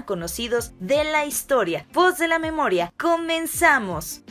conocidos de la historia. Voz de la Memoria, comenzamos.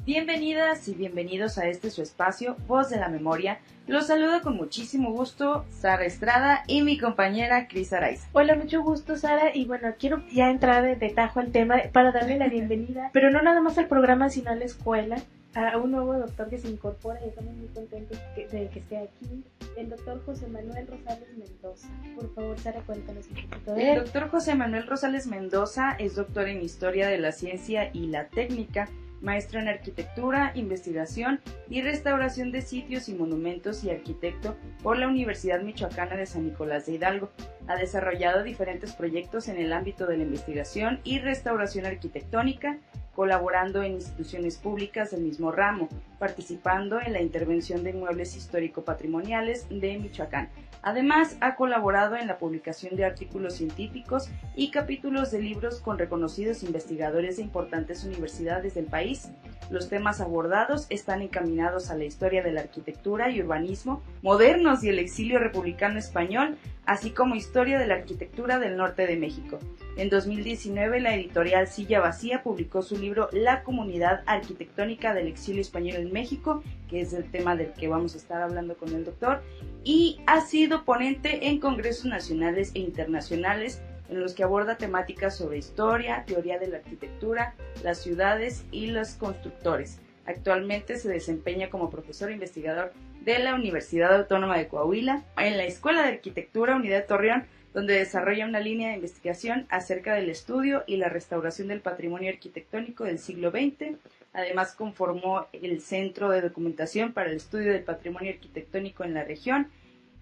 Bienvenidas y bienvenidos a este su espacio, Voz de la Memoria. Los saludo con muchísimo gusto Sara Estrada y mi compañera Cris Araiza. Hola, mucho gusto, Sara, y bueno, quiero ya entrar de tajo al tema para darle la bienvenida, pero no nada más al programa, sino a la escuela, a un nuevo doctor que se incorpora y estamos muy contentos de que esté aquí, el doctor José Manuel Rosales Mendoza. Por favor, Sara, cuéntanos un poquito de él. El doctor José Manuel Rosales Mendoza es doctor en Historia de la Ciencia y la Técnica, maestro en Arquitectura, Investigación y Restauración de Sitios y Monumentos y arquitecto por la Universidad Michoacana de San Nicolás de Hidalgo. Ha desarrollado diferentes proyectos en el ámbito de la investigación y restauración arquitectónica, colaborando en instituciones públicas del mismo ramo, participando en la intervención de inmuebles histórico-patrimoniales de Michoacán. Además, ha colaborado en la publicación de artículos científicos y capítulos de libros con reconocidos investigadores de importantes universidades del país. Los temas abordados están encaminados a la historia de la arquitectura y urbanismo modernos y el exilio republicano español, así como historia de la arquitectura del norte de México. En 2019, la editorial Silla Vacía publicó su libro La Comunidad Arquitectónica del Exilio Español en México, que es el tema del que vamos a estar hablando con el doctor, y ha sido ponente en congresos nacionales e internacionales en los que aborda temáticas sobre historia, teoría de la arquitectura, las ciudades y los constructores. Actualmente se desempeña como profesor investigador de la Universidad Autónoma de Coahuila, en la Escuela de Arquitectura Unidad de Torreón, donde desarrolla una línea de investigación acerca del estudio y la restauración del patrimonio arquitectónico del siglo XX. Además, conformó el Centro de Documentación para el Estudio del Patrimonio Arquitectónico en la región,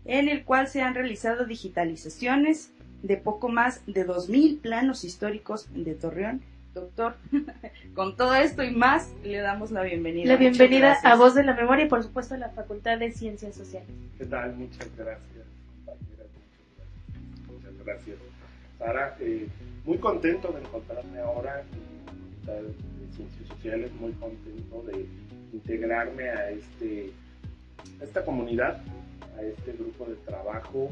en el cual se han realizado digitalizaciones de poco más de 2,000 planos históricos de Torreón. Doctor, con todo esto y más, le damos la bienvenida. La bienvenida a Voz de la Memoria y, por supuesto, a la Facultad de Ciencias Sociales. ¿Qué tal? Muchas gracias, compañeras. Muchas gracias, Sara. Muy contento de encontrarme ahora en la Facultad de Ciencias Sociales, muy contento de integrarme a esta comunidad, a este grupo de trabajo,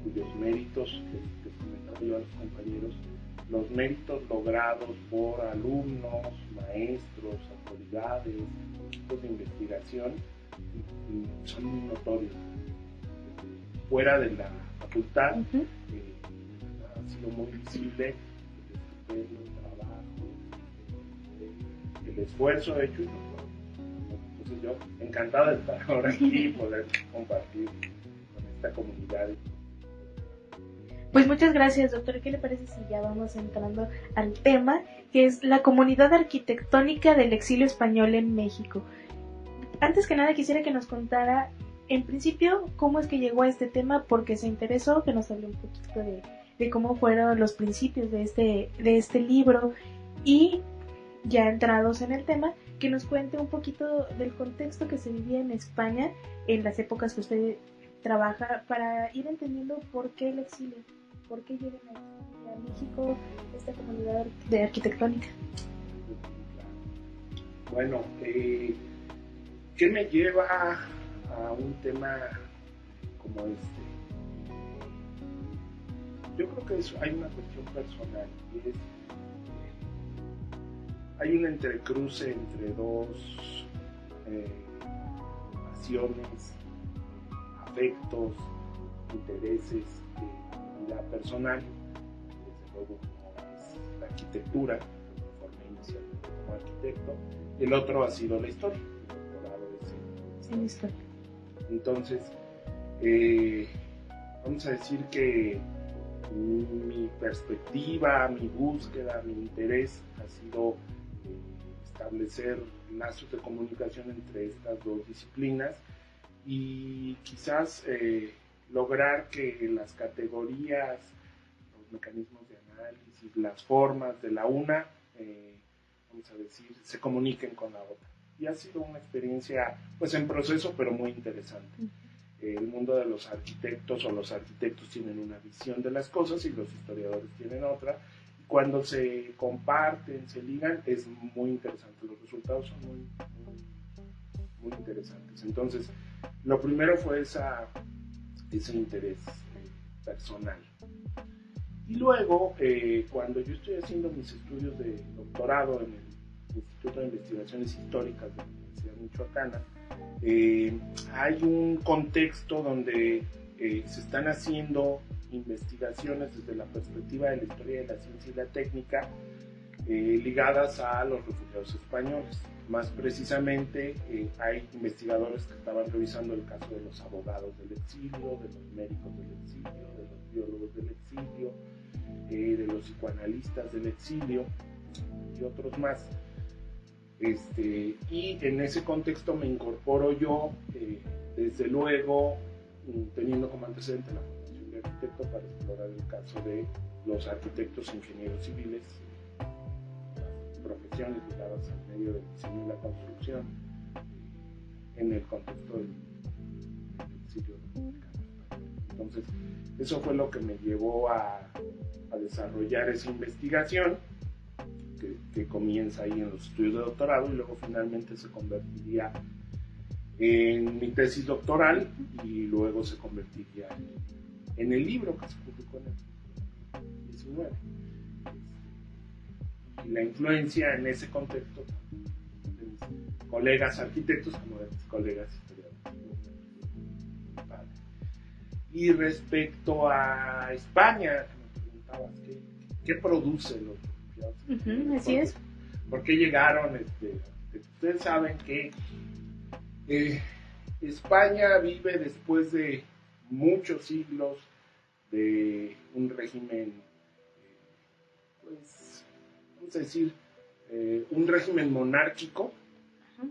cuyos méritos, que comentaba yo a los compañeros, los méritos logrados por alumnos, maestros, autoridades, equipos de investigación, son muy notorios. Fuera de la facultad, ha sido muy visible el trabajo, el esfuerzo hecho. Entonces yo, encantado de estar ahora aquí y poder compartir con esta comunidad. Pues muchas gracias, doctor. ¿Qué le parece si ya vamos entrando al tema, que es la comunidad arquitectónica del exilio español en México? Antes que nada quisiera que nos contara, en principio, cómo es que llegó a este tema, porque se interesó, que nos hable un poquito de cómo fueron los principios de este libro, y ya entrados en el tema, que nos cuente un poquito del contexto que se vivía en España en las épocas que usted trabaja, para ir entendiendo por qué el exilio, por qué llegan a México esta comunidad de arquitectónica. Bueno, ¿qué me lleva a un tema como este? Yo creo que hay una cuestión personal, y es hay un entrecruce entre dos pasiones, afectos, intereses de vida personal. Desde luego uno es la arquitectura, que me formé inicialmente como arquitecto, y el otro ha sido la historia, el doctorado es en historia. Entonces, vamos a decir que mi perspectiva, mi búsqueda, mi interés ha sido establecer lazos de comunicación entre estas dos disciplinas y quizás lograr que las categorías, los mecanismos de análisis, las formas de la una, vamos a decir, se comuniquen con la otra. Y ha sido una experiencia, pues en proceso, pero muy interesante. El mundo de los arquitectos o los arquitectos tienen una visión de las cosas y los historiadores tienen otra. Cuando se comparten, se ligan, es muy interesante. Los resultados son muy interesantes. Entonces, lo primero fue ese interés personal. Y luego, cuando yo estoy haciendo mis estudios de doctorado en el Instituto de Investigaciones Históricas de la Universidad Michoacana, hay un contexto donde se están haciendo investigaciones desde la perspectiva de la historia de la ciencia y la técnica ligadas a los refugiados españoles. Más precisamente, hay investigadores que estaban revisando el caso de los abogados del exilio, de los médicos del exilio, de los biólogos del exilio, de los psicoanalistas del exilio y otros más. Y en ese contexto me incorporo yo, desde luego, teniendo como antecedente la formación de arquitecto, para explorar el caso de los arquitectos e ingenieros civiles, profesiones ligadas al medio del diseño y la construcción, en el contexto del exilio republicano. Entonces, eso fue lo que me llevó a desarrollar esa investigación, que comienza ahí en los estudios de doctorado y luego finalmente se convertiría en mi tesis doctoral y luego se convertiría en el libro que se publicó en el 19. Y la influencia en ese contexto de mis colegas arquitectos como de mis colegas historiadores. Y respecto a España, que me preguntabas, ¿qué produce los refugiados? Así es. ¿Por qué llegaron? Ustedes saben que España vive después de muchos siglos de un régimen, pues, vamos a decir, un régimen monárquico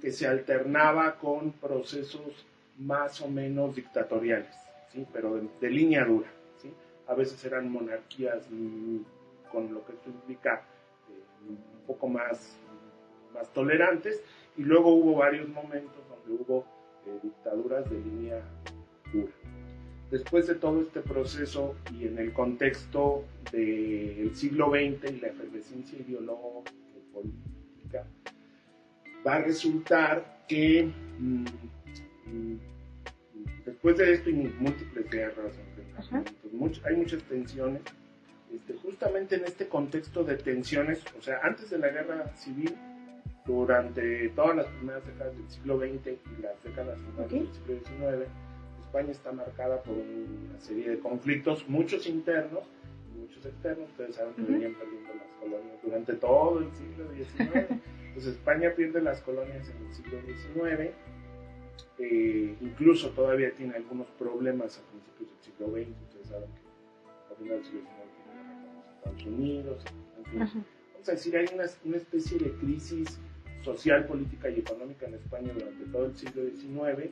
que se alternaba con procesos más o menos dictatoriales, ¿sí? Pero de línea dura, ¿sí? A veces eran monarquías con lo que esto implica un poco más tolerantes, y luego hubo varios momentos donde hubo dictaduras de línea dura. Después de todo este proceso y en el contexto del siglo XX y la efervescencia ideológica y política, va a resultar que después de esto y múltiples guerras, hay muchas tensiones. Justamente en este contexto de tensiones, o sea, antes de la guerra civil, durante todas las primeras décadas del siglo XX y las décadas finales del siglo XIX, España está marcada por una serie de conflictos, muchos internos y muchos externos. Ustedes saben que venían perdiendo las colonias durante todo el siglo XIX. Entonces España pierde las colonias en el siglo XIX, incluso todavía tiene algunos problemas a principios del siglo XX. Ustedes saben que a finales del siglo XIX tiene la guerra con los Estados Unidos, en fin. Vamos a decir, hay una especie de crisis social, política y económica en España durante todo el siglo XIX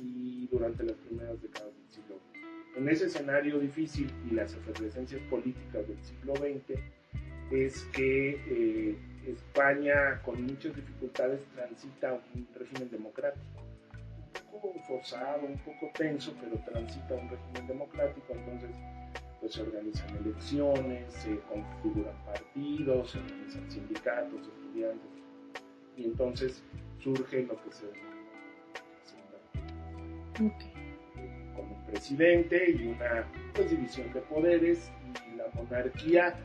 y durante las primeras décadas del siglo XX. En ese escenario difícil y las efervescencias políticas del siglo XX es que España, con muchas dificultades, transita un régimen democrático, un poco forzado, un poco tenso, pero transita un régimen democrático. Entonces pues se organizan elecciones, se configuran partidos, se organizan sindicatos, estudiantes, y entonces surge lo que se denomina con un presidente y una división de poderes, y la monarquía,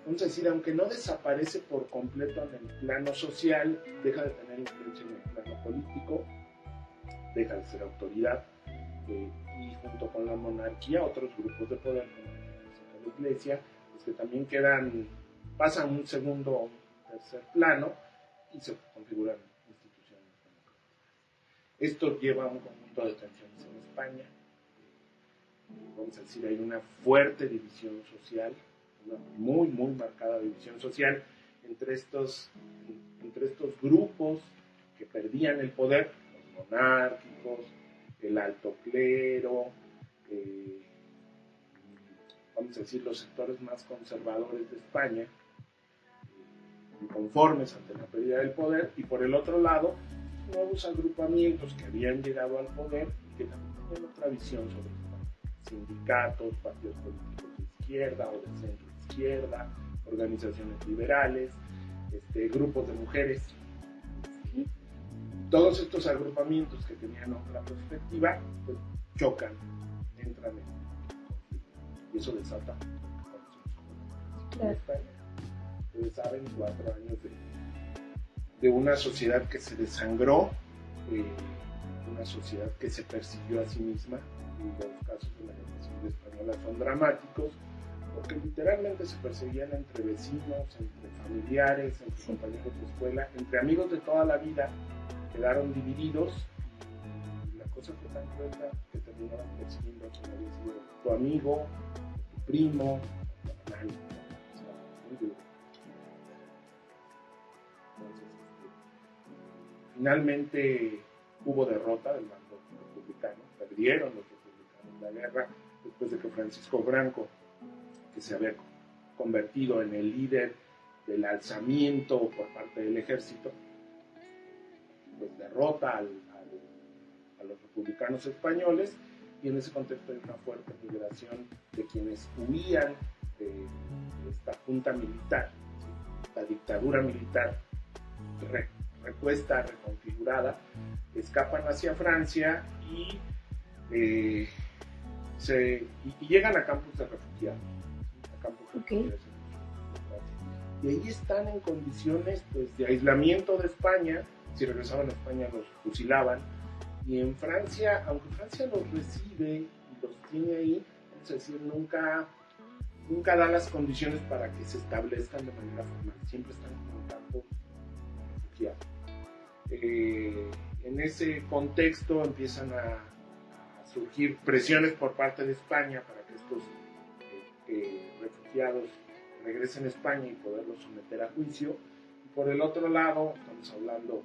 vamos a decir, aunque no desaparece por completo en el plano social, deja de tener influencia en el plano político, deja de ser autoridad, y junto con la monarquía otros grupos de poder como la Iglesia, pues que también pasan un segundo o un tercer plano y se configuran instituciones democráticas. Esto lleva a un conjunto de tensiones en España. Vamos a decir, hay una fuerte división social, una muy marcada división social entre estos grupos que perdían el poder, los monárquicos, el alto clero, vamos a decir, los sectores más conservadores de España, inconformes ante la pérdida del poder, y por el otro lado, nuevos agrupamientos que habían llegado al poder y que también tenían otra visión sobre España: sindicatos, partidos políticos de izquierda o de centro izquierda, organizaciones liberales, grupos de mujeres. Todos estos agrupamientos que tenían otra perspectiva, pues chocan, entran en conflicto, y eso desata conflictos. Claro. en España. Ustedes saben, 4 años de una sociedad que se desangró, una sociedad que se persiguió a sí misma. Y los casos de la guerra civil española son dramáticos, porque literalmente se perseguían entre vecinos, entre familiares, entre compañeros de escuela, entre amigos de toda la vida, quedaron divididos, y la cosa fue tan cruenta que terminaron persiguiendo a quien había sido tu amigo, tu primo, tu hermano. O sea, muy duro. Entonces, finalmente hubo derrota del bando republicano, perdieron los republicanos la guerra después de que Francisco Franco, que se había convertido en el líder del alzamiento por parte del ejército, pues derrota a los republicanos españoles, y en ese contexto hay una fuerte migración de quienes huían de esta junta militar, la dictadura militar repuesta, reconfigurada, escapan hacia Francia y llegan a campos de refugiados. Okay. Y ahí están en condiciones pues, de aislamiento de España. Si regresaban a España los fusilaban, y en Francia, aunque Francia los recibe y los tiene ahí, es decir, nunca da las condiciones para que se establezcan de manera formal, siempre están en campos refugiados. En ese contexto empiezan a surgir presiones por parte de España para que estos refugiados regresen a España y poderlos someter a juicio. Y por el otro lado, estamos hablando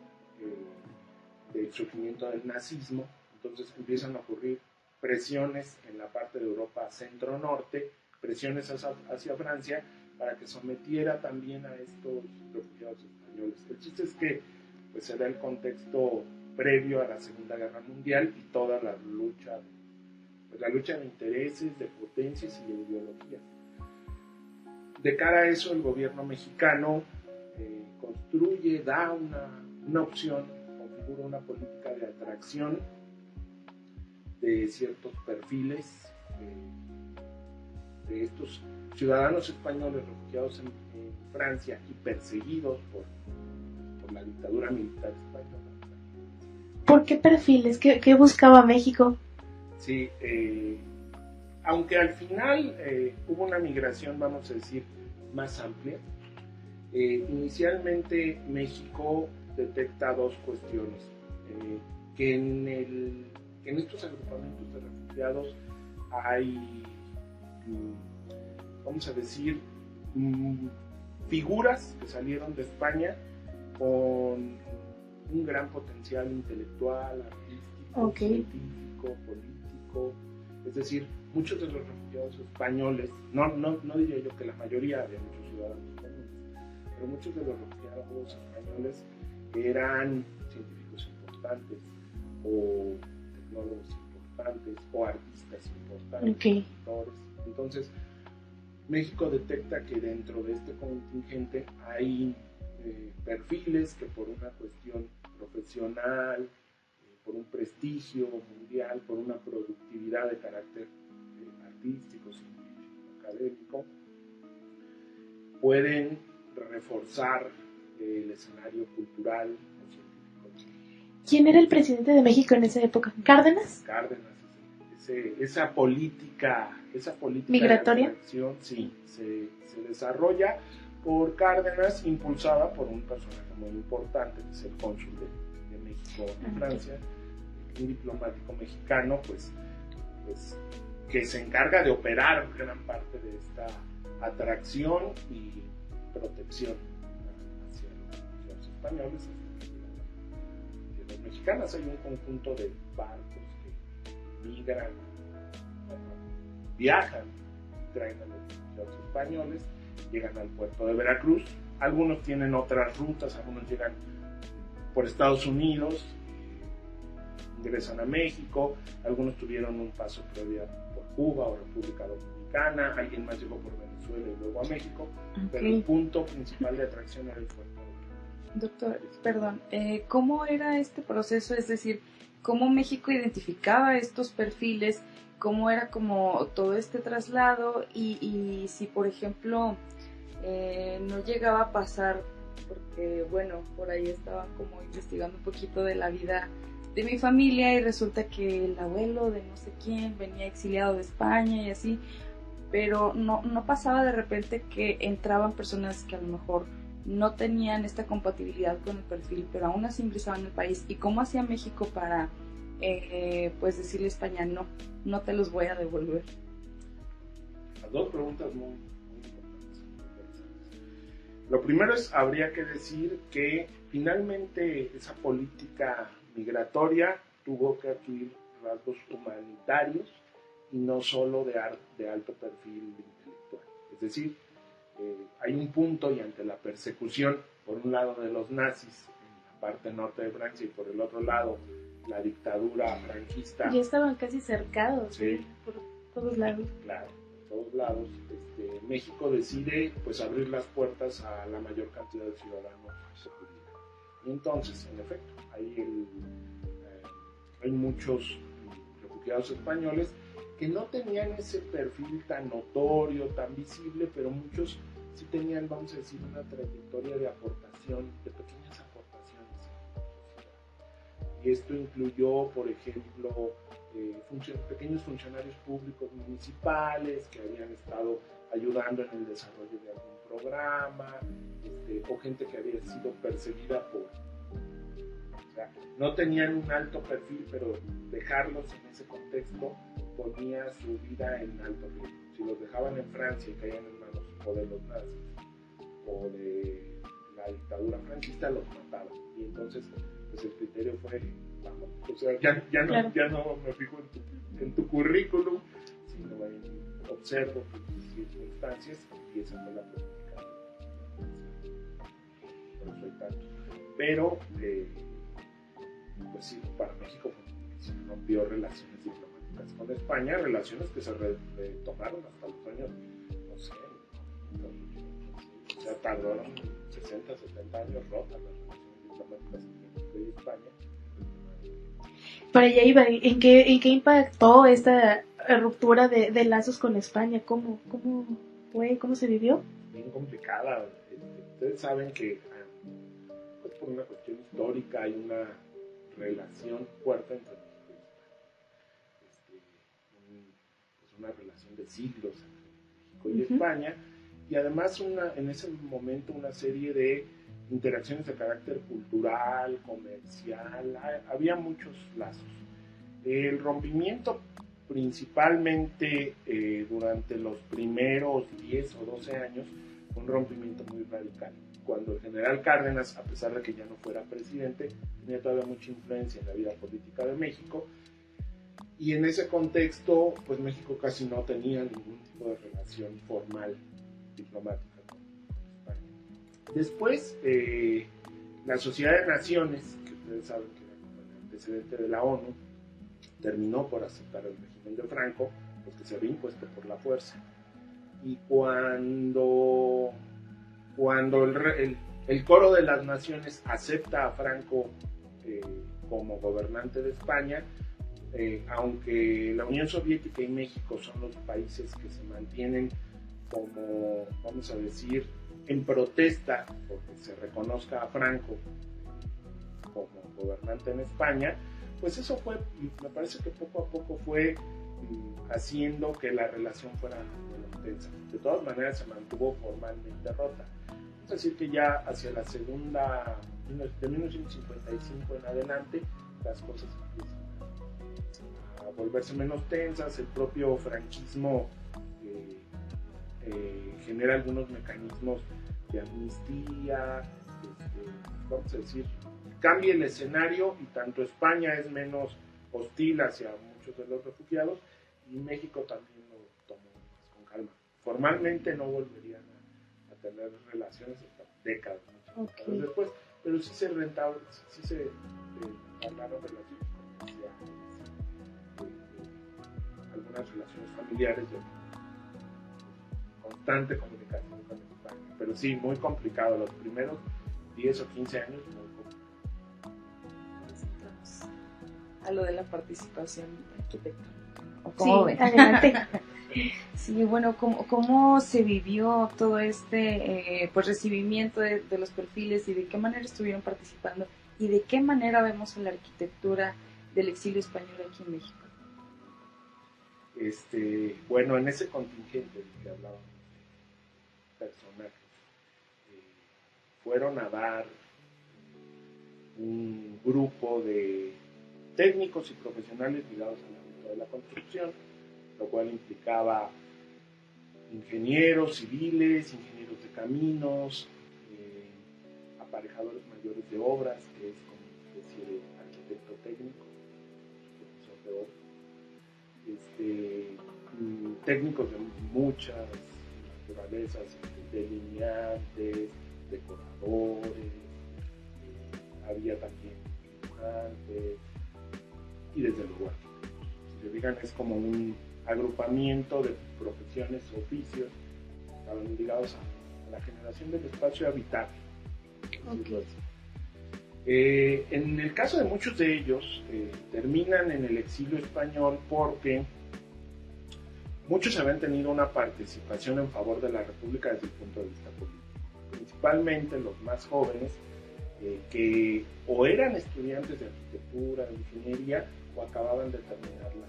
del surgimiento del nazismo, entonces empiezan a ocurrir presiones en la parte de Europa centro-norte, presiones hacia Francia para que sometiera también a estos refugiados españoles. El chiste es que pues, se da el contexto previo a la Segunda Guerra Mundial y toda la lucha de intereses, de potencias y de ideologías. De cara a eso, el gobierno mexicano construye, da una opción, configura una política de atracción de ciertos perfiles de estos ciudadanos españoles refugiados en Francia y perseguidos por la dictadura militar española. ¿Por qué perfiles? ¿Qué buscaba México? Sí, aunque al final hubo una migración, vamos a decir, más amplia, inicialmente México detecta dos cuestiones, que en estos agrupamientos de refugiados hay, vamos a decir, figuras que salieron de España con un gran potencial intelectual, artístico, científico, político. Es decir, muchos de los refugiados españoles, no diría yo que la mayoría, había muchos ciudadanos españoles, pero muchos de los refugiados españoles eran científicos importantes, o tecnólogos importantes, o artistas importantes, pintores. Entonces, México detecta que dentro de este contingente hay perfiles que por una cuestión profesional, por un prestigio mundial, por una productividad de carácter artístico, científico, académico, pueden reforzar el escenario cultural o científico. ¿Quién era el presidente de México en esa época? ¿Cárdenas? Cárdenas. Esa política migratoria, de atracción, sí, se desarrolla por Cárdenas, impulsada por un personaje muy importante, que es el cónsul de México en Francia, un diplomático mexicano, pues que se encarga de operar gran parte de esta atracción y protección hacia los españoles, hacia los mexicanos. Hay un conjunto de barcos que migran, viajan, traen a los españoles, llegan al puerto de Veracruz. Algunos tienen otras rutas, algunos llegan por Estados Unidos, ingresan a México, algunos tuvieron un paso previo por Cuba o República Dominicana, alguien más llegó por Venezuela y luego a México, pero el punto principal de atracción era el puerto. Doctor, perdón, ¿cómo era este proceso? Es decir, ¿cómo México identificaba estos perfiles? ¿Cómo era como todo este traslado? Y si, por ejemplo, no llegaba a pasar porque, bueno, por ahí estaba como investigando un poquito de la vida de mi familia y resulta que el abuelo de no sé quién venía exiliado de España y así, pero no pasaba de repente que entraban personas que a lo mejor no tenían esta compatibilidad con el perfil, pero aún así ingresaban al país. ¿Y cómo hacía México para pues decirle a España no te los voy a devolver? Las dos preguntas muy importantes, muy interesantes. Lo primero es, habría que decir que finalmente esa política migratoria tuvo que adquirir rasgos humanitarios y no solo de alto perfil intelectual. Es decir, hay un punto y ante la persecución, por un lado de los nazis en la parte norte de Francia y por el otro lado la dictadura franquista. Ya estaban casi cercados, Sí, por todos lados. claro, por todos lados. México decide pues abrir las puertas a la mayor cantidad de ciudadanos que se pudiera. Y entonces, en efecto, hay muchos refugiados españoles que no tenían ese perfil tan notorio, tan visible, pero muchos sí tenían, vamos a decir, una trayectoria de aportación, de pequeñas aportaciones a la sociedad. Y esto incluyó, por ejemplo, pequeños funcionarios públicos municipales que habían estado ayudando en el desarrollo de algún programa, o gente que había sido perseguida o sea, no tenían un alto perfil, pero dejarlos en ese contexto ponía su vida en alto riesgo. Si los dejaban en Francia y caían en manos o de los nazis o de la dictadura franquista, los mataban. Y entonces, pues el criterio fue, vamos, o sea, ya no me fijo en tu currículum, sino observo tus circunstancias, y esa fue la política. Por eso hay tanto. Pero, pues sí, para México se rompió relaciones diplomáticas con España, relaciones que se retomaron hasta los años, no sé, o sea, tardaron 60, 70 años rotas las relaciones diplomáticas entre México y España. Para allá iba, ¿en qué impactó esta ruptura de lazos con España? ¿Cómo fue? ¿Cómo se vivió? Bien complicada. Ustedes saben que, pues por una cuestión histórica, hay una relación fuerte entre México y España. Pues una relación de siglos entre México y España, y además en ese momento una serie de interacciones de carácter cultural, comercial, había muchos lazos. El rompimiento principalmente durante los primeros 10 o 12 años fue un rompimiento muy radical. Cuando el general Cárdenas, a pesar de que ya no fuera presidente, tenía todavía mucha influencia en la vida política de México, y en ese contexto, pues México casi no tenía ningún tipo de relación formal diplomática con España. Después, la Sociedad de Naciones, que ustedes saben que era como el antecedente de la ONU, terminó por aceptar el régimen de Franco, pues que se había impuesto por la fuerza. Y cuando el coro de las naciones acepta a Franco como gobernante de España, aunque la Unión Soviética y México son los países que se mantienen como, vamos a decir, en protesta porque se reconozca a Franco como gobernante en España, pues eso fue, me parece que poco a poco fue haciendo que la relación fuera menos tensa. De todas maneras se mantuvo formalmente rota. Es decir, que ya hacia la segunda, de 1955 en adelante, las cosas empiezan a volverse menos tensas. El propio franquismo genera algunos mecanismos de amnistía, vamos a decir, cambia el escenario y tanto España es menos hostil hacia muchos de los refugiados y México también lo tomó más con calma. Formalmente no volverían a tener relaciones hasta décadas, décadas después, pero sí se hablaron relaciones comerciales, algunas relaciones familiares de constante comunicación con España, pero sí, muy complicado, los primeros 10 o 15 años muy complicado. A lo de la participación arquitectónica. ¿Cómo sí, ven? adelante. Sí, bueno, ¿cómo se vivió todo este pues recibimiento de los perfiles y de qué manera estuvieron participando y de qué manera vemos la arquitectura del exilio español aquí en México? Bueno, en ese contingente del que hablábamos, personajes, fueron a dar un grupo de técnicos y profesionales ligados al ámbito de la construcción, lo cual implicaba ingenieros civiles, ingenieros de caminos, aparejadores mayores de obras, que es como una especie de arquitecto técnico, profesor de obras, técnicos de muchas naturalezas, delineantes, decoradores, había también dibujantes y desde luego arquitectos. Si se fijan, es como un agrupamiento de profesiones, oficios, que estaban ligados a la generación del espacio habitable. Okay. En el caso de muchos de ellos, terminan en el exilio español porque muchos habían tenido una participación en favor de la República desde el punto de vista político. Principalmente los más jóvenes, que o eran estudiantes de arquitectura, de ingeniería, o acababan de terminar la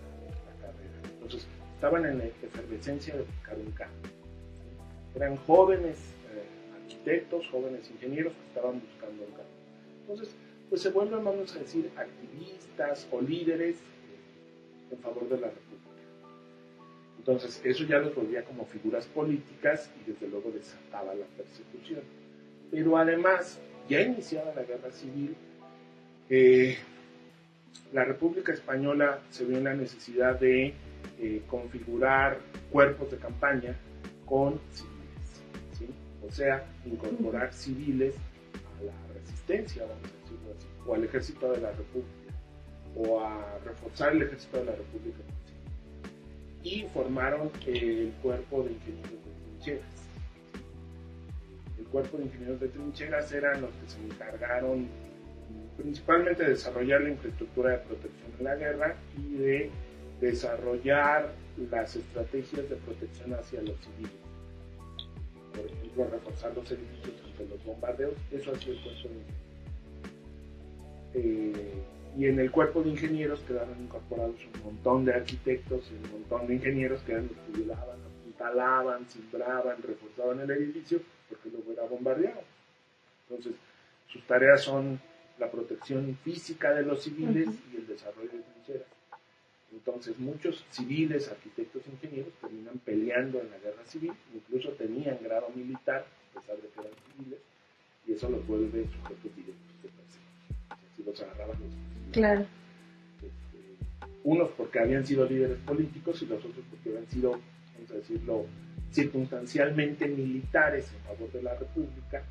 carrera. Entonces, estaban en la efervescencia de buscar un cambio. Eran jóvenes arquitectos, jóvenes ingenieros que estaban buscando un cambio. Entonces, pues se vuelven, vamos a decir, activistas o líderes en favor de la República. Entonces, eso ya los volvía como figuras políticas y desde luego desataba la persecución. Pero además, ya iniciada la guerra civil, la República Española se vio en la necesidad de configurar cuerpos de campaña con civiles, ¿sí? O sea, incorporar civiles a la resistencia, vamos a decirlo así, o al ejército de la República, o a reforzar el ejército de la República. Y formaron el cuerpo de ingenieros de trincheras. El cuerpo de ingenieros de trincheras eran los que se encargaron principalmente de desarrollar la infraestructura de protección en la guerra y de desarrollar las estrategias de protección hacia los civiles. Por ejemplo, reforzar los edificios ante los bombardeos, eso hacía el cuerpo de ingenieros. Y en el cuerpo de ingenieros quedaron incorporados un montón de arquitectos y un montón de ingenieros que eran los que ayudaban, instalaban, cimbraban, reforzaban el edificio porque luego era bombardeado. Entonces, sus tareas son la protección física de los civiles y el desarrollo de trincheras. Entonces, muchos civiles, arquitectos, ingenieros terminan peleando en la guerra civil, incluso tenían grado militar, a pesar de que eran civiles, y eso los vuelve sujetos directos de persecución. Así los agarraban los civiles. Claro. Unos porque habían sido líderes políticos y los otros porque habían sido, vamos a decirlo, circunstancialmente militares en favor de la República,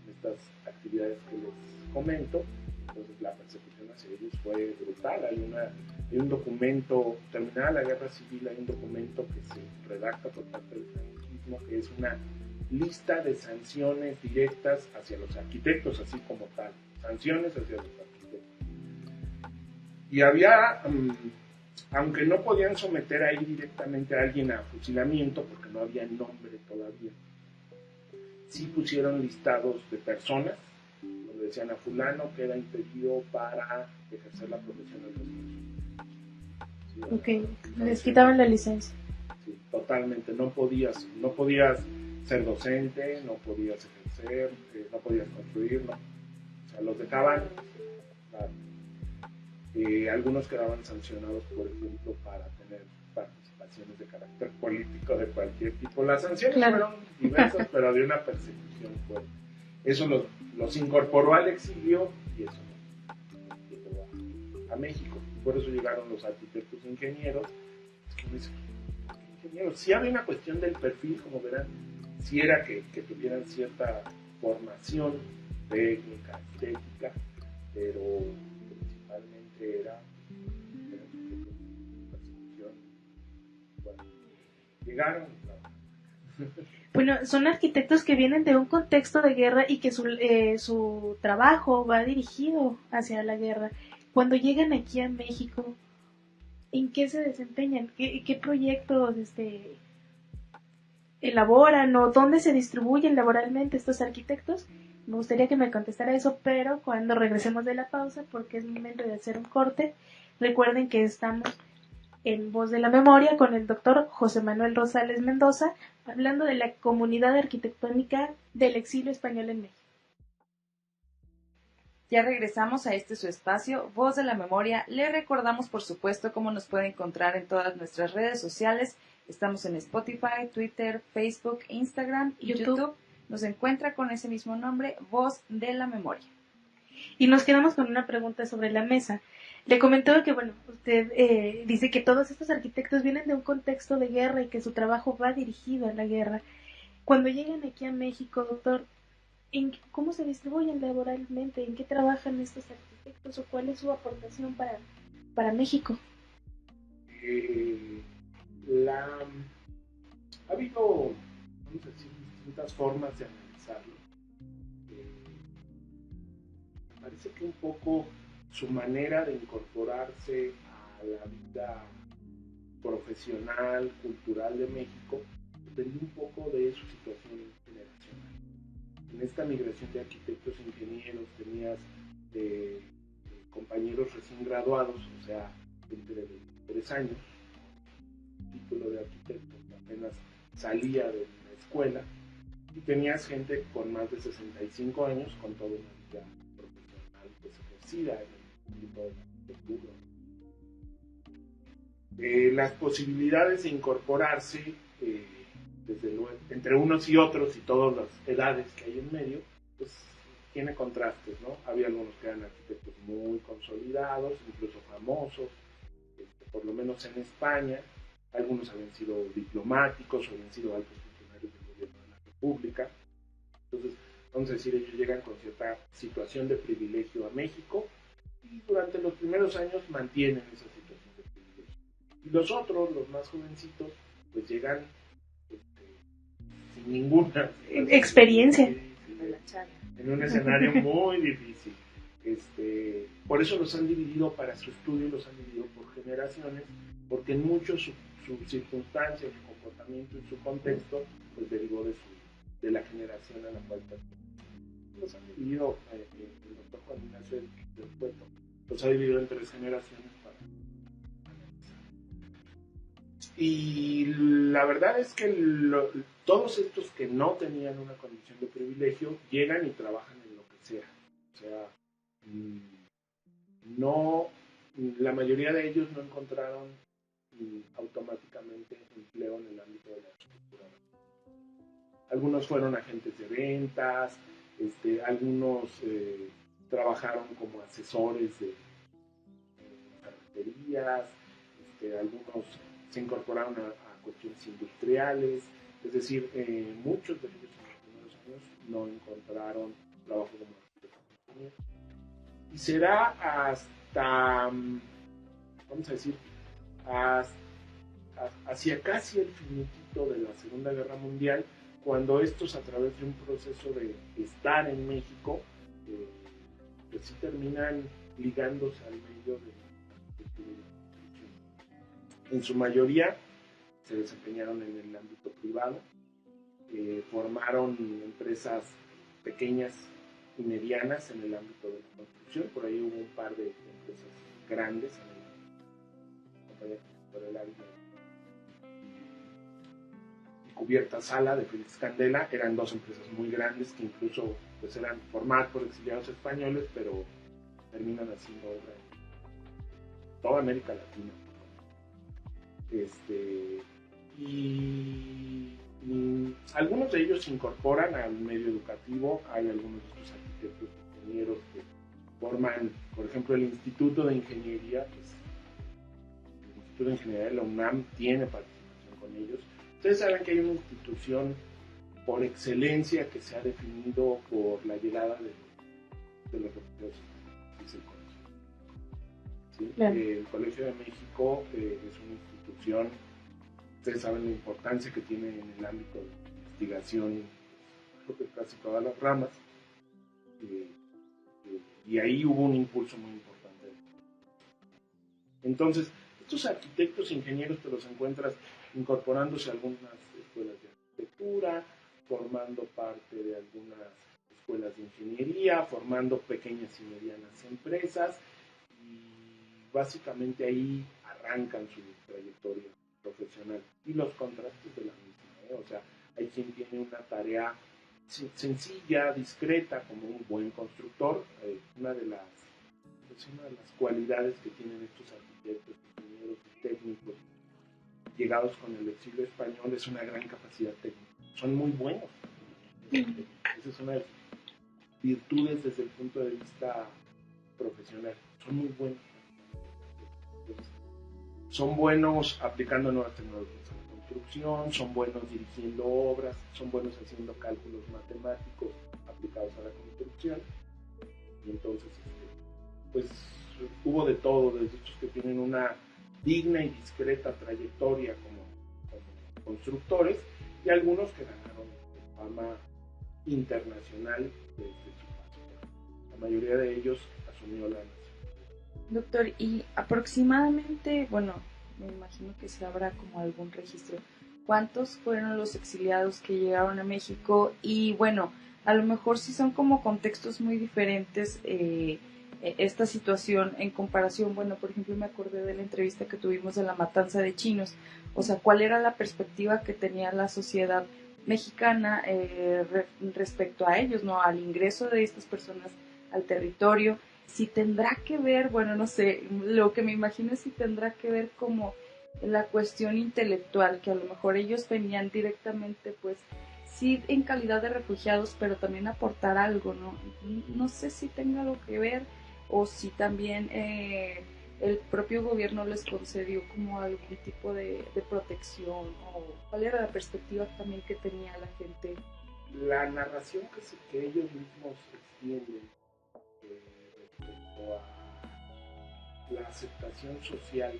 en estas actividades que les comento. Entonces la persecución hacia ellos fue brutal. Hay un documento, terminada la guerra civil, hay un documento que se redacta por parte del franquismo, que es una lista de sanciones directas hacia los arquitectos, así como tal, sanciones hacia los arquitectos. Y había, aunque no podían someter ahí directamente a alguien a fusilamiento, porque no había nombre todavía, sí pusieron listados de personas, donde decían a fulano queda impedido para ejercer la profesión del Ok, les quitaban la licencia. Sí, totalmente, no podías ser docente, no podías ejercer, no podías construir, no. O sea, los dejaban, claro. Algunos quedaban sancionados, por ejemplo, para tener participaciones de carácter político de cualquier tipo. Las sanciones fueron diversas, pero de una persecución fuerte. Eso los incorporó al exilio y eso llegó a México. Por eso llegaron los arquitectos e ingenieros. Sí había una cuestión del perfil, como verán, sí era que tuvieran cierta formación técnica, estética, pero principalmente era persecución. Bueno, llegaron. Bueno, son arquitectos que vienen de un contexto de guerra y que su trabajo va dirigido hacia la guerra. Cuando llegan aquí a México, ¿En qué se desempeñan? ¿Qué proyectos elaboran o dónde se distribuyen laboralmente estos arquitectos? Me gustaría que me contestara eso, pero cuando regresemos de la pausa, porque es momento de hacer un corte. Recuerden que estamos en Voz de la Memoria con el doctor José Manuel Rosales Mendoza, hablando de la comunidad arquitectónica del exilio español en México. Ya regresamos a su espacio, Voz de la Memoria. Le recordamos, por supuesto, cómo nos puede encontrar en todas nuestras redes sociales. Estamos en Spotify, Twitter, Facebook, Instagram y YouTube. Nos encuentra con ese mismo nombre, Voz de la Memoria. Y nos quedamos con una pregunta sobre la mesa. Le comentó que, usted dice que todos estos arquitectos vienen de un contexto de guerra y que su trabajo va dirigido a la guerra. Cuando llegan aquí a México, doctor, ¿cómo se distribuyen laboralmente? ¿En qué trabajan estos arquitectos o cuál es su aportación para México? Ha habido, vamos a decir, distintas formas de analizarlo. Me parece que un poco su manera de incorporarse a la vida profesional, cultural de México, depende un poco de su situación generacional. En esta migración de arquitectos e ingenieros tenías compañeros recién graduados, o sea, entre 3 años, título de arquitecto, que apenas salía de la escuela, y tenías gente con más de 65 años, con toda una vida profesional pues, ejercida en el ámbito de la arquitectura. Las posibilidades de incorporarse desde luego, entre unos y otros y todas las edades que hay en medio, pues tiene contrastes, ¿no? Había algunos que eran arquitectos muy consolidados, incluso famosos, por lo menos en España. Algunos habían sido diplomáticos o habían sido altos funcionarios del gobierno de la República. Entonces, vamos a decir, ellos llegan con cierta situación de privilegio a México y durante los primeros años mantienen esa situación de privilegio. Y los otros, los más jovencitos, pues llegan sin ninguna experiencia en un escenario muy difícil. Por eso los han dividido para su estudio, los han dividido por generaciones, porque en muchos su circunstancia, su comportamiento y su contexto pues derivó de la generación a la cual pertenece. Los han dividido, el doctor Juan Ignacio del Cueto los ha dividido en 3 generaciones para analizar. Y la verdad es que todos estos que no tenían una condición de privilegio llegan y trabajan en lo que sea. O sea, no, la mayoría de ellos no encontraron automáticamente empleo en el ámbito de la arquitectura. Algunos fueron agentes de ventas, algunos trabajaron como asesores de ferreterías, algunos se incorporaron a cuestiones industriales, es decir, muchos de ellos en los primeros años no encontraron trabajo como arquitectos. Y será hasta, vamos a decir, hacia casi el finito de la Segunda Guerra Mundial, cuando estos, a través de un proceso de estar en México, pues sí terminan ligándose al medio de la arquitectura y la construcción. En su mayoría se desempeñaron en el ámbito privado, formaron empresas pequeñas y medianas en el ámbito de la construcción. Por ahí hubo un par de empresas grandes en el compañía por el área y Cubierta Sala de Félix Candela. Eran 2 empresas muy grandes que incluso pues eran formadas por exiliados españoles, pero terminan haciendo obra en toda América Latina. Y algunos de ellos se incorporan al medio educativo. Hay algunos de estos arquitectos ingenieros que forman, por ejemplo, el Instituto de Ingeniería. Pues, el Instituto de Ingeniería de la UNAM tiene participación con ellos. Ustedes saben que hay una institución por excelencia que se ha definido por la llegada de los europeos, que es el colegio. ¿Sí? Claro. El Colegio de México es una institución. Ustedes saben la importancia que tiene en el ámbito de investigación, creo que casi todas las ramas, y ahí hubo un impulso muy importante. Entonces, Estos arquitectos e ingenieros te los encuentras incorporándose a algunas escuelas de arquitectura, formando parte de algunas escuelas de ingeniería, formando pequeñas y medianas empresas, y básicamente ahí arrancan su trayectoria profesional. Y los contrastes de la misma, o sea, hay quien tiene una tarea sencilla, discreta, como un buen constructor. Una de las cualidades que tienen estos arquitectos, ingenieros y técnicos llegados con el exilio español es una gran capacidad técnica. Son muy buenos. Esa es una de las virtudes desde el punto de vista profesional. Son muy buenos. Son buenos aplicando nuevas tecnologías a la construcción, son buenos dirigiendo obras, son buenos haciendo cálculos matemáticos aplicados a la construcción. Y entonces, pues hubo de todo, desde estos que tienen una digna y discreta trayectoria como constructores, y algunos que ganaron fama internacional desde su paso. La mayoría de ellos asumió la nación. Doctor, y aproximadamente, bueno, me imagino que se habrá como algún registro, ¿cuántos fueron los exiliados que llegaron a México? Y bueno, a lo mejor sí son como contextos muy diferentes esta situación en comparación, bueno, por ejemplo, me acordé de la entrevista que tuvimos de la matanza de chinos, o sea, ¿cuál era la perspectiva que tenía la sociedad mexicana respecto a ellos, ¿no? Al ingreso de estas personas al territorio? Si tendrá que ver, bueno, no sé, lo que me imagino es si tendrá que ver como la cuestión intelectual, que a lo mejor ellos venían directamente, pues, sí en calidad de refugiados, pero también aportar algo, ¿no? No sé si tenga algo que ver o si también el propio gobierno les concedió como algún tipo de protección, o cuál era la perspectiva también que tenía la gente. La narración que ellos mismos extienden respecto a la aceptación social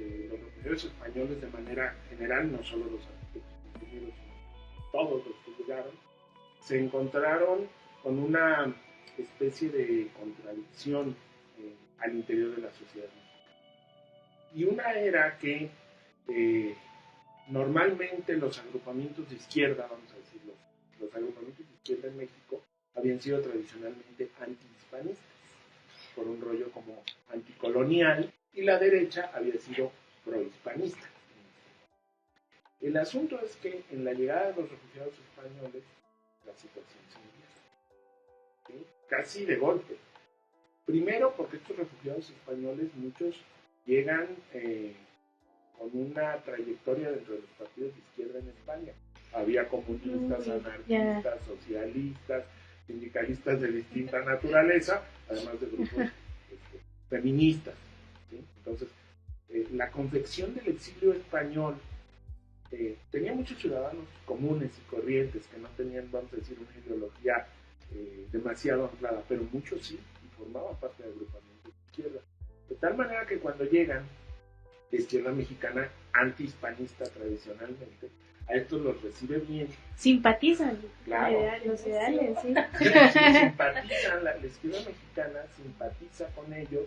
de los refugiados españoles de manera general, no solo los arquitectos ingenieros, sino todos los que llegaron, se encontraron con una especie de contradicción al interior de la sociedad mexicana. Y una era que normalmente los agrupamientos de izquierda, vamos a decir, los agrupamientos de izquierda en México habían sido tradicionalmente antihispanistas, por un rollo como anticolonial, y la derecha había sido prohispanista. El asunto es que en la llegada de los refugiados españoles, la situación se invierte, ¿sí? Casi de golpe. Primero porque estos refugiados españoles, muchos llegan con una trayectoria dentro de los partidos de izquierda en España. Había comunistas, anarquistas, socialistas, sindicalistas de distinta naturaleza, además de grupos feministas, ¿sí? Entonces, la confección del exilio español tenía muchos ciudadanos comunes y corrientes que no tenían, vamos a decir, una ideología demasiado anclada, pero muchos sí, y formaban parte del agrupamiento de izquierda. De tal manera que cuando llegan, la izquierda mexicana antihispanista tradicionalmente, a estos los recibe bien. Simpatizan, claro, los ideales, sí. Simpatizan, la izquierda mexicana simpatiza con ellos,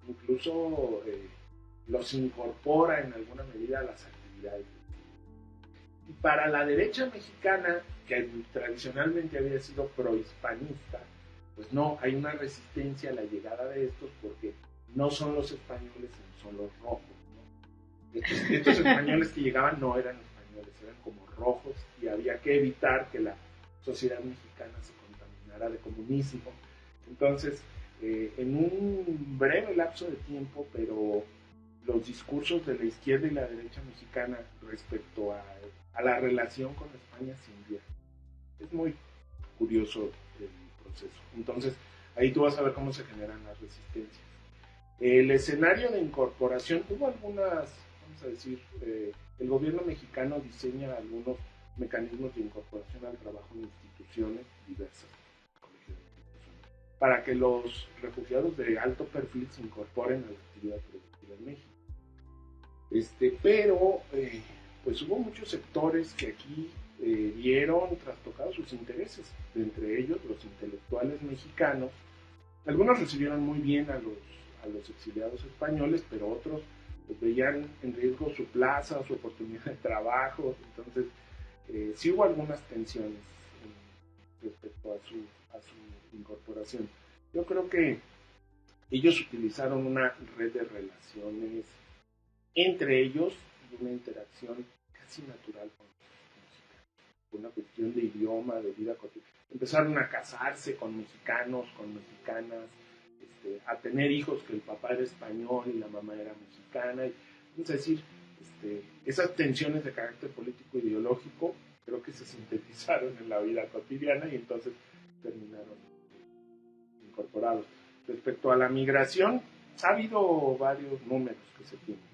incluso los incorpora en alguna medida a las actividades. Y para la derecha mexicana, que tradicionalmente había sido prohispanista, pues no, hay una resistencia a la llegada de estos porque no son los españoles, sino son los rojos, ¿no? Estos españoles que llegaban no eran españoles, eran como rojos, y había que evitar que la sociedad mexicana se contaminara de comunismo. Entonces, en un breve lapso de tiempo, pero los discursos de la izquierda y la derecha mexicana respecto a la relación con España se invierten. Es muy curioso el proceso. Entonces, ahí tú vas a ver cómo se generan las resistencias. El escenario de incorporación, hubo algunas, vamos a decir, el gobierno mexicano diseña algunos mecanismos de incorporación al trabajo en instituciones diversas, para que los refugiados de alto perfil se incorporen a la actividad productiva en México. Pero, pues hubo muchos sectores que aquí vieron trastocados sus intereses, entre ellos los intelectuales mexicanos, Algunos recibieron muy bien a los exiliados españoles, pero otros pues, veían en riesgo su plaza, su oportunidad de trabajo. Entonces, sí hubo algunas tensiones respecto a su incorporación. Yo creo que ellos utilizaron una red de relaciones entre ellos y una interacción casi natural con los mexicanos. Una cuestión de idioma, de vida cotidiana. Empezaron a casarse con mexicanos, con mexicanas, a tener hijos que el papá era español y la mamá era mexicana. Es decir, esas tensiones de carácter político e ideológico creo que se sintetizaron en la vida cotidiana y entonces terminaron incorporados. Respecto a la migración, ha habido varios números que se tienen.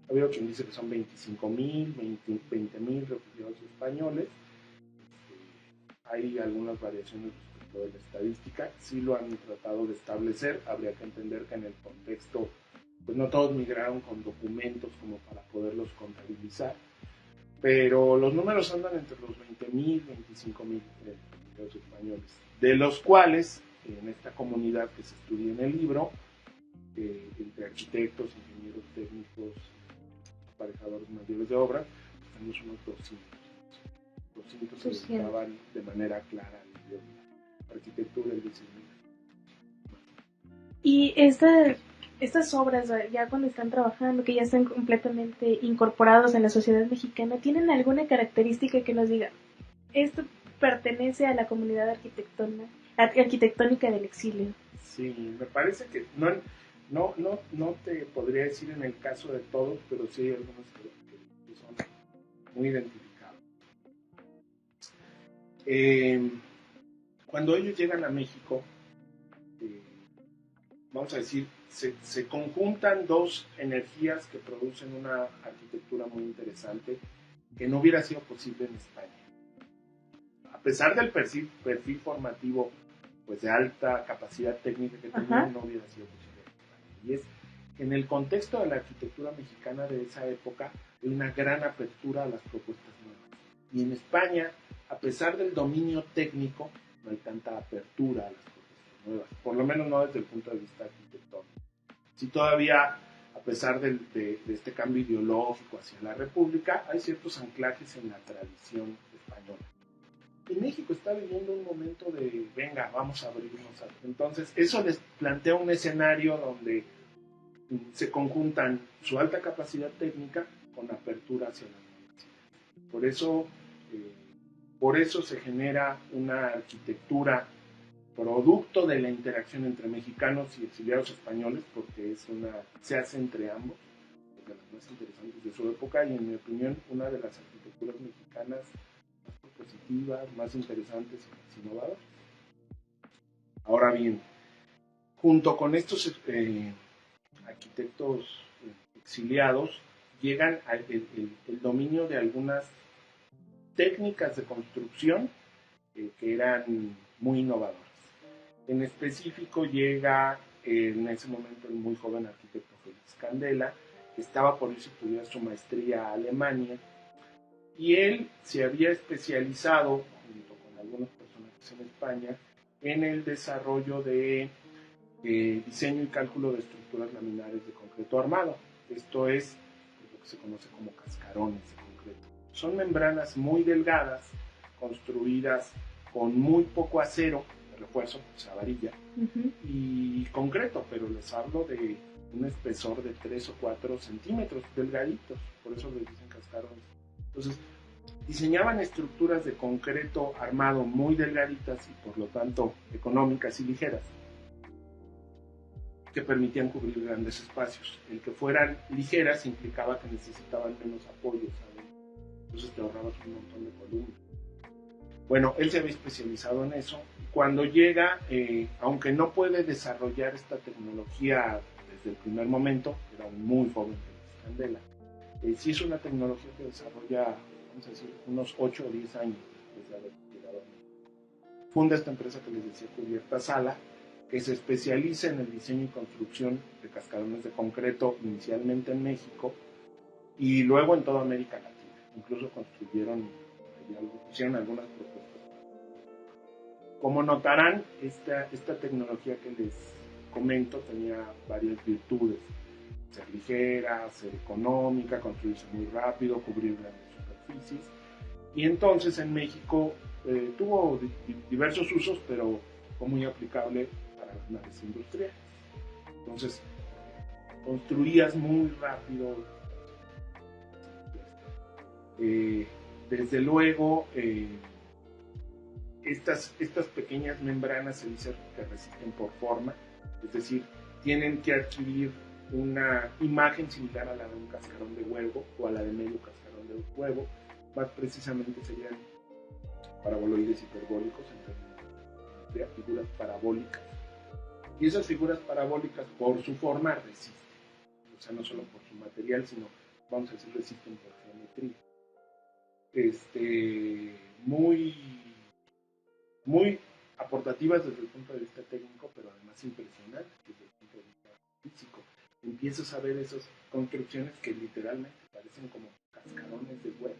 Ha habido quien dice que son 25,000, 20,000 refugiados españoles. Hay algunas variaciones respecto de la estadística. Sí lo han tratado de establecer. Habría que entender que en el contexto, pues no todos migraron con documentos como para poderlos contabilizar. Pero los números andan entre los 20,000, 25,000 refugiados españoles, de los cuales en esta comunidad que se estudia en el libro, entre arquitectos, ingenieros técnicos, aparejadores mayores de obra, pues tenemos unos 200 se dedicaban de manera clara a la arquitectura y diseño. Y estas obras, ya cuando están trabajando, que ya están completamente incorporados en la sociedad mexicana, ¿tienen alguna característica que nos diga, esto pertenece a la comunidad arquitectónica del exilio? Sí, me parece que no te podría decir en el caso de todos, pero sí hay algunos que son muy identificados. Cuando ellos llegan a México, vamos a decir, se conjuntan dos energías que producen una arquitectura muy interesante que no hubiera sido posible en España. A pesar del perfil formativo pues de alta capacidad técnica que tenían, no hubiera sido posible en España. Y es que en el contexto de la arquitectura mexicana de esa época hay una gran apertura a las propuestas nuevas. Y en España, a pesar del dominio técnico, no hay tanta apertura a las propuestas nuevas, por lo menos no desde el punto de vista arquitectónico. Sí, todavía, a pesar de este cambio ideológico hacia la República, hay ciertos anclajes en la tradición española. Y México está viviendo un momento de, venga, vamos a abrirnos. Entonces, eso les plantea un escenario donde se conjuntan su alta capacidad técnica con apertura hacia la universidad. Por eso se genera una arquitectura producto de la interacción entre mexicanos y exiliados españoles, porque se hace entre ambos, de las más interesantes de su época, y en mi opinión una de las arquitecturas mexicanas más propositivas, más interesantes y más innovadoras. Ahora bien, junto con estos arquitectos exiliados, llegan el dominio de algunas técnicas de construcción que eran muy innovadoras. En específico llega en ese momento el muy joven arquitecto Félix Candela, que estaba por irse a estudiar su maestría a Alemania, y él se había especializado, junto con algunos personajes en España, en el desarrollo de diseño y cálculo de estructuras laminares de concreto armado. Esto es lo que se conoce como cascarones de concreto. Son membranas muy delgadas, construidas con muy poco acero, refuerzo, o sea, varilla, y concreto, pero les hablo de un espesor de 3 o 4 centímetros, delgaditos, por eso les dicen cascarones. Entonces, diseñaban estructuras de concreto armado muy delgaditas y por lo tanto económicas y ligeras, que permitían cubrir grandes espacios. El que fueran ligeras implicaba que necesitaban menos apoyo, ¿sabes? Entonces te ahorrabas un montón de columnas. Bueno, él se había especializado en eso. Cuando llega, aunque no puede desarrollar esta tecnología desde el primer momento, era un muy joven Candela, sí es una tecnología que desarrolla, vamos a decir, unos 8 o 10 años después de haber llegado a México. Funda esta empresa que les decía, Cubierta Sala, que se especializa en el diseño y construcción de cascarones de concreto, inicialmente en México y luego en toda América Latina. Incluso hicieron algunas propuestas. Como notarán, esta tecnología que les comento tenía varias virtudes: ser ligera, ser económica, construirse muy rápido, cubrir grandes superficies. Y entonces en México tuvo diversos usos, pero fue muy aplicable para las naves industriales. Entonces construías muy rápido. Desde luego, estas pequeñas membranas se dice que resisten por forma, es decir, tienen que adquirir una imagen similar a la de un cascarón de huevo o a la de medio cascarón de huevo. Más precisamente serían paraboloides hiperbólicos, en términos de figuras parabólicas. Y esas figuras parabólicas, por su forma, resisten. O sea, no solo por su material, sino, vamos a decir, resisten por geometría. Muy aportativas desde el punto de vista técnico, pero además impresionantes desde el punto de vista físico. Empiezas a ver esas construcciones que literalmente parecen como cascarones de huevo,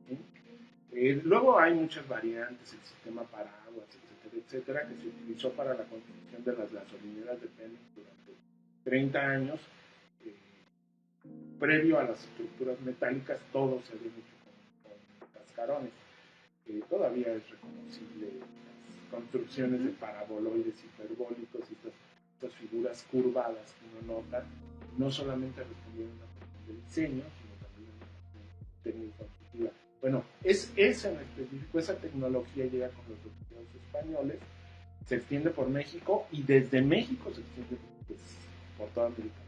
¿sí? Luego hay muchas variantes: el sistema paraguas, etcétera, que se utilizó para la construcción de las gasolineras de Pemex durante 30 años. Previo a las estructuras metálicas, todo se había hecho con cascarones. Todavía es reconocible las construcciones de paraboloides hiperbólicos y estas figuras curvadas que uno nota, no solamente respondieron a una cuestión de diseño, sino también a una cuestión técnico-constructiva. Bueno, esa en específico, esa tecnología llega con los refugiados españoles, se extiende por México y desde México se extiende pues, por toda América.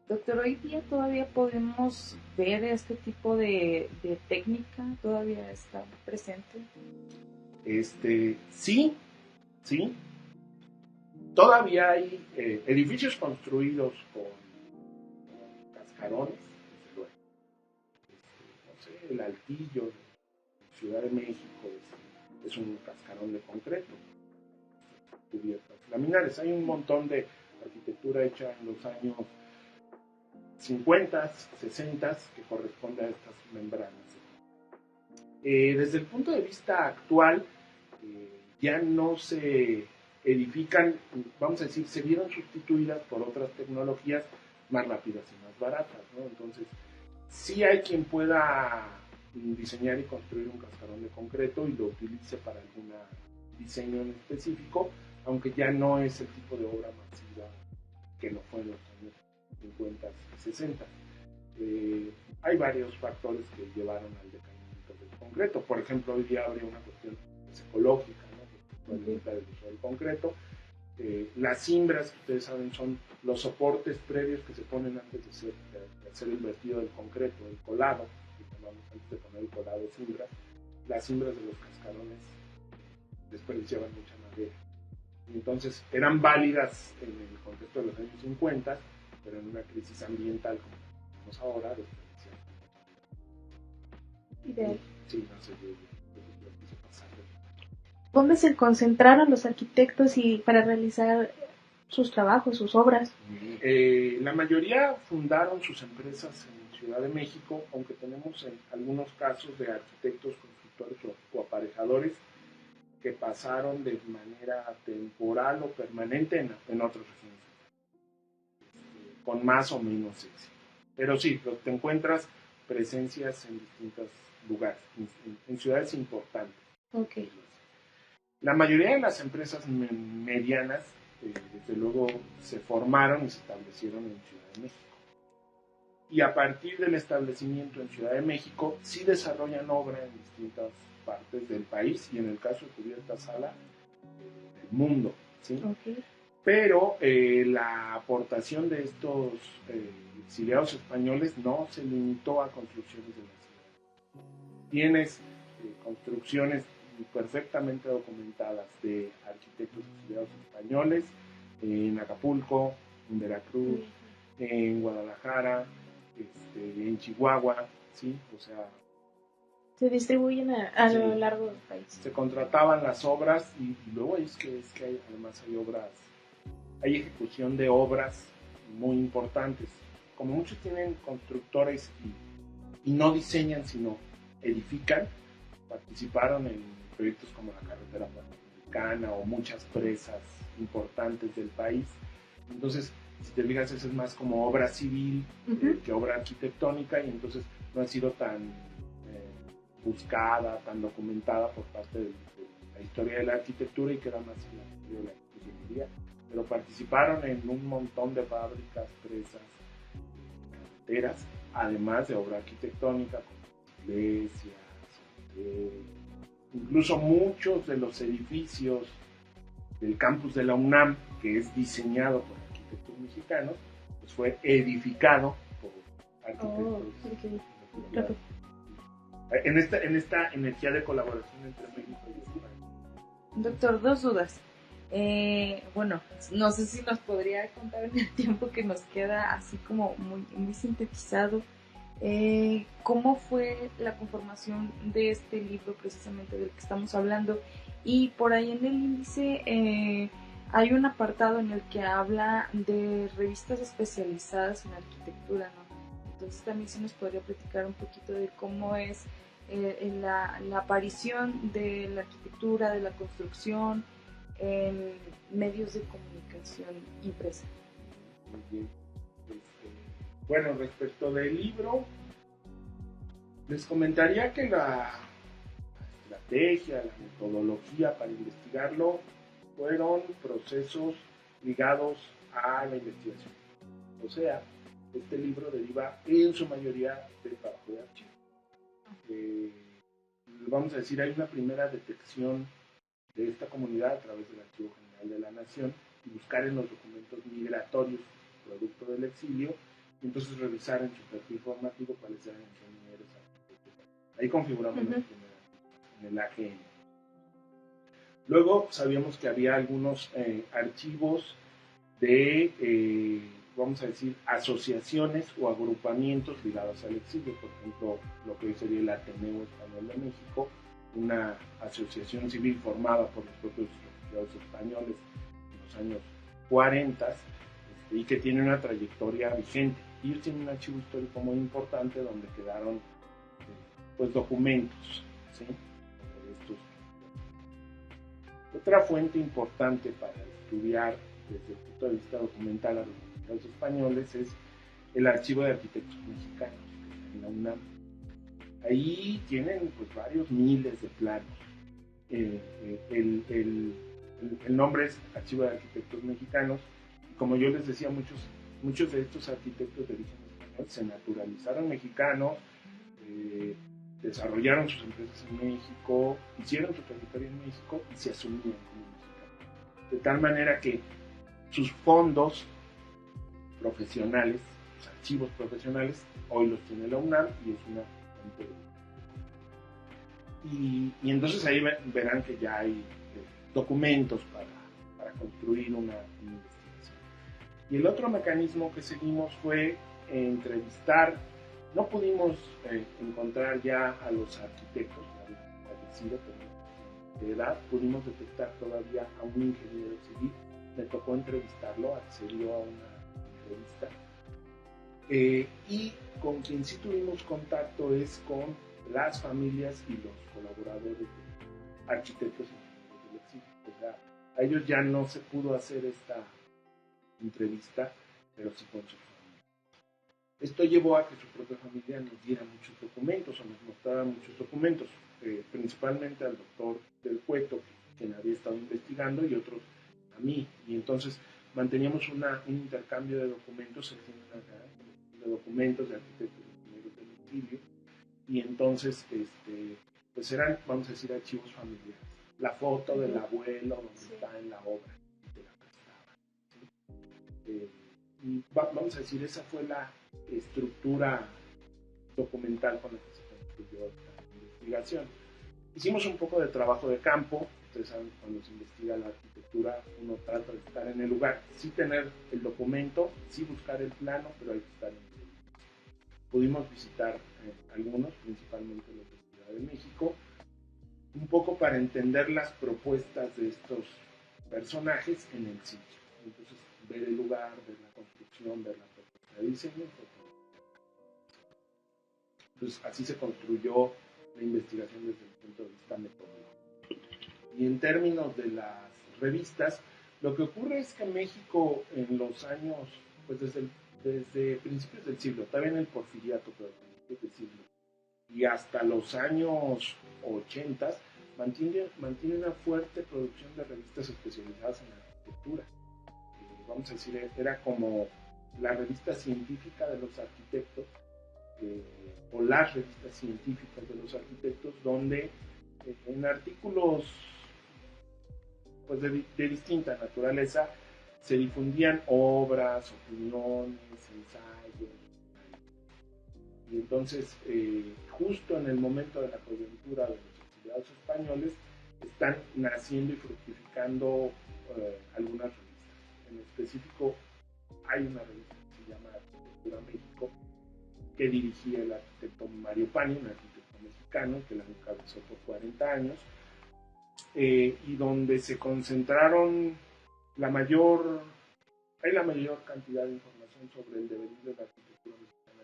Doctor, hoy día todavía podemos ver este tipo de técnica, todavía está presente. Sí. Todavía hay edificios construidos con cascarones, desde luego. No sé, el Altillo de Ciudad de México es un cascarón de concreto, cubiertas laminares. Hay un montón de arquitectura hecha en los años 50, 60 que corresponde a estas membranas. Desde el punto de vista actual, ya no se edifican, vamos a decir, se vieron sustituidas por otras tecnologías más rápidas y más baratas, ¿no? Entonces, sí hay quien pueda diseñar y construir un cascarón de concreto y lo utilice para algún diseño en específico, aunque ya no es el tipo de obra masiva que lo fue en los años 50 y 60. Hay varios factores que llevaron al decaimiento del concreto. Por ejemplo, hoy día habría una cuestión ecológica, ¿no? Del uso del concreto. Las cimbras, que ustedes saben, son los soportes previos que se ponen antes de hacer el vertido del concreto, el colado, que llamamos antes de poner el colado de cimbras. Las cimbras de los cascarones desperdiciaban mucha madera. Y entonces eran válidas en el contexto de los años 50, pero en una crisis ambiental como la que tenemos ahora, desperdiciaban. Ideal. Sí, no sé, yo quise pasar. ¿Dónde se concentraron los arquitectos para realizar sus trabajos, sus obras? La mayoría fundaron sus empresas en Ciudad de México, aunque tenemos en algunos casos de arquitectos, constructores o aparejadores que pasaron de manera temporal o permanente en otras regiones, con más o menos éxito. Pero sí, te encuentras presencias en distintos lugares, en ciudades importantes. Okay. La mayoría de las empresas medianas, desde luego, se formaron y se establecieron en Ciudad de México. Y a partir del establecimiento en Ciudad de México, sí desarrollan obra en distintas partes del país y en el caso de Cubierta Sala, del mundo, ¿sí? Okay. Pero la aportación de estos exiliados españoles no se limitó a construcciones de la ciudad. Tienes construcciones perfectamente documentadas de arquitectos exiliados españoles en Acapulco, en Veracruz, en Guadalajara, en Chihuahua, ¿sí? O sea, se distribuyen a lo largo del país. Se contrataban las obras y luego es que además hay obras, hay ejecución de obras muy importantes. Como muchos tienen constructores y no diseñan sino edifican, participaron en proyectos como la carretera mexicana o muchas presas importantes del país. Entonces, si te fijas, eso es más como obra civil que obra arquitectónica, y entonces no ha sido tan buscada, tan documentada por parte de la historia de la arquitectura, y queda más en la historia de la ingeniería. Pero participaron en un montón de fábricas, presas, carreteras, además de obra arquitectónica, como iglesias, incluso muchos de los edificios del campus de la UNAM, que es diseñado por arquitectos mexicanos, pues fue edificado por arquitectos mexicanos. En esta energía de colaboración entre México y España. Doctor, dos dudas. Bueno, no sé si nos podría contar en el tiempo que nos queda, así como muy sintetizado, cómo fue la conformación de este libro precisamente del que estamos hablando. Y por ahí en el índice hay un apartado en el que habla de revistas especializadas en arquitectura, ¿no? Entonces también sí nos podría platicar un poquito de cómo es la aparición de la arquitectura, de la construcción en medios de comunicación impresa. Muy bien. Bueno, respecto del libro, les comentaría que la estrategia, la metodología para investigarlo fueron procesos ligados a la investigación. O sea, este libro deriva en su mayoría del trabajo de archivo. Vamos a decir, hay una primera detección de esta comunidad a través del Archivo General de la Nación, y buscar en los documentos migratorios producto del exilio, y entonces revisar en su perfil formativo cuáles eran ingenieros, arquitectos. Ahí configuramos la primera en el AGN. Luego sabíamos que había algunos archivos de, vamos a decir, asociaciones o agrupamientos ligados al exilio. Por ejemplo, lo que hoy sería el Ateneo Español de México, una asociación civil formada por los propios refugiados españoles en los años 40, y que tiene una trayectoria vigente. Y ellos tienen un archivo histórico muy importante donde quedaron pues documentos, ¿sí? Otra fuente importante para estudiar desde el punto de vista documental a los refugiados españoles es el Archivo de Arquitectos Mexicanos, que está en la UNAM. Ahí tienen pues varios miles de planos. El nombre es Archivo de Arquitectos Mexicanos. Como yo les decía, muchos de estos arquitectos de origen español se naturalizaron mexicanos, desarrollaron sus empresas en México, hicieron su trayectoria en México y se asumían como mexicanos. De tal manera que sus fondos profesionales, sus archivos profesionales, hoy los tiene la UNAM, y es una fuente y entonces ahí verán que ya hay documentos para construir una investigación. Y el otro mecanismo que seguimos fue entrevistar. No pudimos encontrar ya a los arquitectos, fallecidos de edad. Pudimos detectar todavía a un ingeniero civil. Me tocó entrevistarlo, accedió a una entrevista. Y con quien sí tuvimos contacto es con las familias y los colaboradores de arquitectos y ingenieros del exilio. O sea, a ellos ya no se pudo hacer esta entrevista, pero sí con su familia. Esto llevó a que su propia familia nos diera muchos documentos, o nos mostrara muchos documentos, principalmente al doctor del Cueto, quien había estado investigando, y otros a mí. Y entonces manteníamos un intercambio de documentos, de documentos de arquitectos y ingenieros del exilio, y entonces pues eran, vamos a decir, archivos familiares. La foto del abuelo donde está en la obra y te la prestaba, ¿sí? Y vamos a decir, esa fue la estructura documental con la que se construyó esta investigación. Hicimos un poco de trabajo de campo. Ustedes saben, cuando se investiga la arquitectura, uno trata de estar en el lugar, sí tener el documento, sí buscar el plano, pero hay que estar en el lugar. Pudimos visitar algunos, principalmente los de Ciudad de México, un poco para entender las propuestas de estos personajes en el sitio. Entonces, ver el lugar, ver la construcción, ver la propuesta de diseño. Entonces, así se construyó la investigación desde el punto de vista metodológico. Y en términos de las revistas, lo que ocurre es que México en los años, pues desde principios del siglo, todavía en el porfiriato, pero principios del siglo, y hasta los años 80, mantiene una fuerte producción de revistas especializadas en arquitectura. Vamos a decir, era como la revista científica de los arquitectos, o las revistas científicas de los arquitectos, donde en artículos pues de distinta naturaleza se difundían obras, opiniones, ensayos. Y entonces, justo en el momento de la coyuntura de los exiliados españoles, están naciendo y fructificando algunas revistas. En específico, hay una revista que se llama Arquitectura México, que dirigía el arquitecto Mario Pani, un arquitecto mexicano que la encabezó por 40 años, y donde se concentraron la mayor cantidad de información sobre el devenir de la arquitectura mexicana.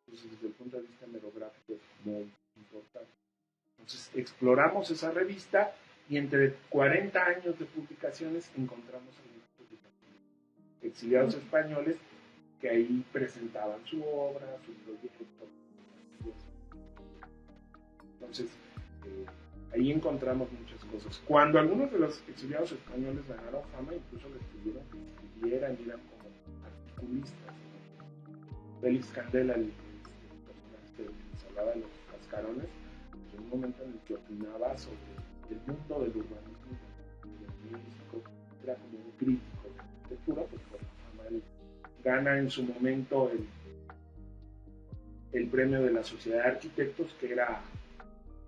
Entonces, desde el punto de vista merográfico es muy importante. Entonces, exploramos esa revista y entre 40 años de publicaciones encontramos a exiliados españoles que ahí presentaban su obra, su proyecto. Entonces, ahí encontramos muchas cosas. Cuando algunos de los exiliados españoles ganaron fama, incluso les pidieron que escribieran, eran como articulistas. Félix Candela, el personaje que les hablaba de los cascarones, en un momento en el que opinaba sobre el mundo del urbanismo de México, era como un crítico de arquitectura, pues por la fama él gana en su momento el premio de la Sociedad de Arquitectos, que era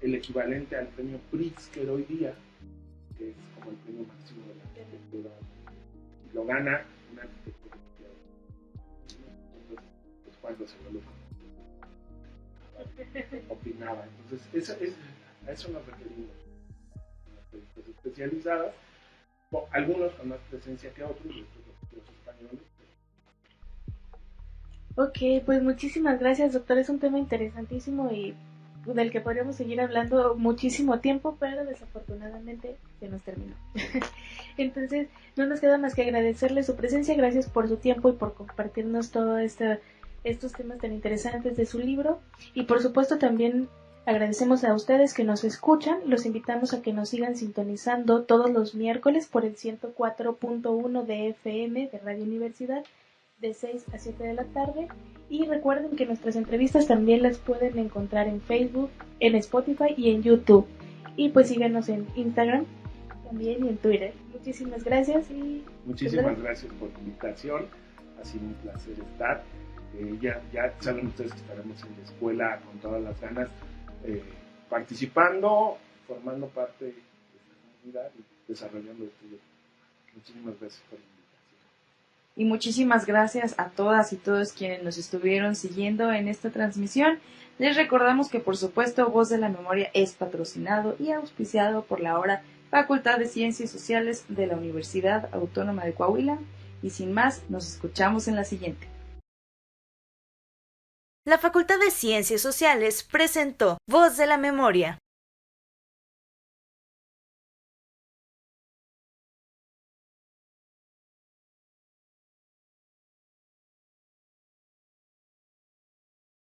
el equivalente al premio Pritzker hoy día, que es como el premio máximo de la arquitectura, y lo gana un arquitecto mexicano. Entonces, pues cuando se lo opinaba. Entonces, a eso nos referimos. Las revistas especializadas, algunos con más presencia que otros, los españoles. Ok, pues muchísimas gracias, doctor. Es un tema interesantísimo y del que podríamos seguir hablando muchísimo tiempo, pero desafortunadamente se nos terminó. Entonces, no nos queda más que agradecerle su presencia. Gracias por su tiempo y por compartirnos todos estos temas tan interesantes de su libro. Y por supuesto también agradecemos a ustedes que nos escuchan. Los invitamos a que nos sigan sintonizando todos los miércoles por el 104.1 de FM de Radio Universidad, de 6 a 7 de la tarde. Y recuerden que nuestras entrevistas también las pueden encontrar en Facebook, en Spotify y en YouTube. Y pues síganos en Instagram también y en Twitter. Muchísimas gracias. Muchísimas gracias por la invitación. Ha sido un placer estar. Ya saben ustedes que estaremos en la escuela con todas las ganas, participando, formando parte de esta comunidad y desarrollando estudios. Muchísimas gracias por la invitación. Y muchísimas gracias a todas y todos quienes nos estuvieron siguiendo en esta transmisión. Les recordamos que por supuesto Voz de la Memoria es patrocinado y auspiciado por la ahora Facultad de Ciencias Sociales de la Universidad Autónoma de Coahuila. Y sin más, nos escuchamos en la siguiente. La Facultad de Ciencias Sociales presentó Voz de la Memoria.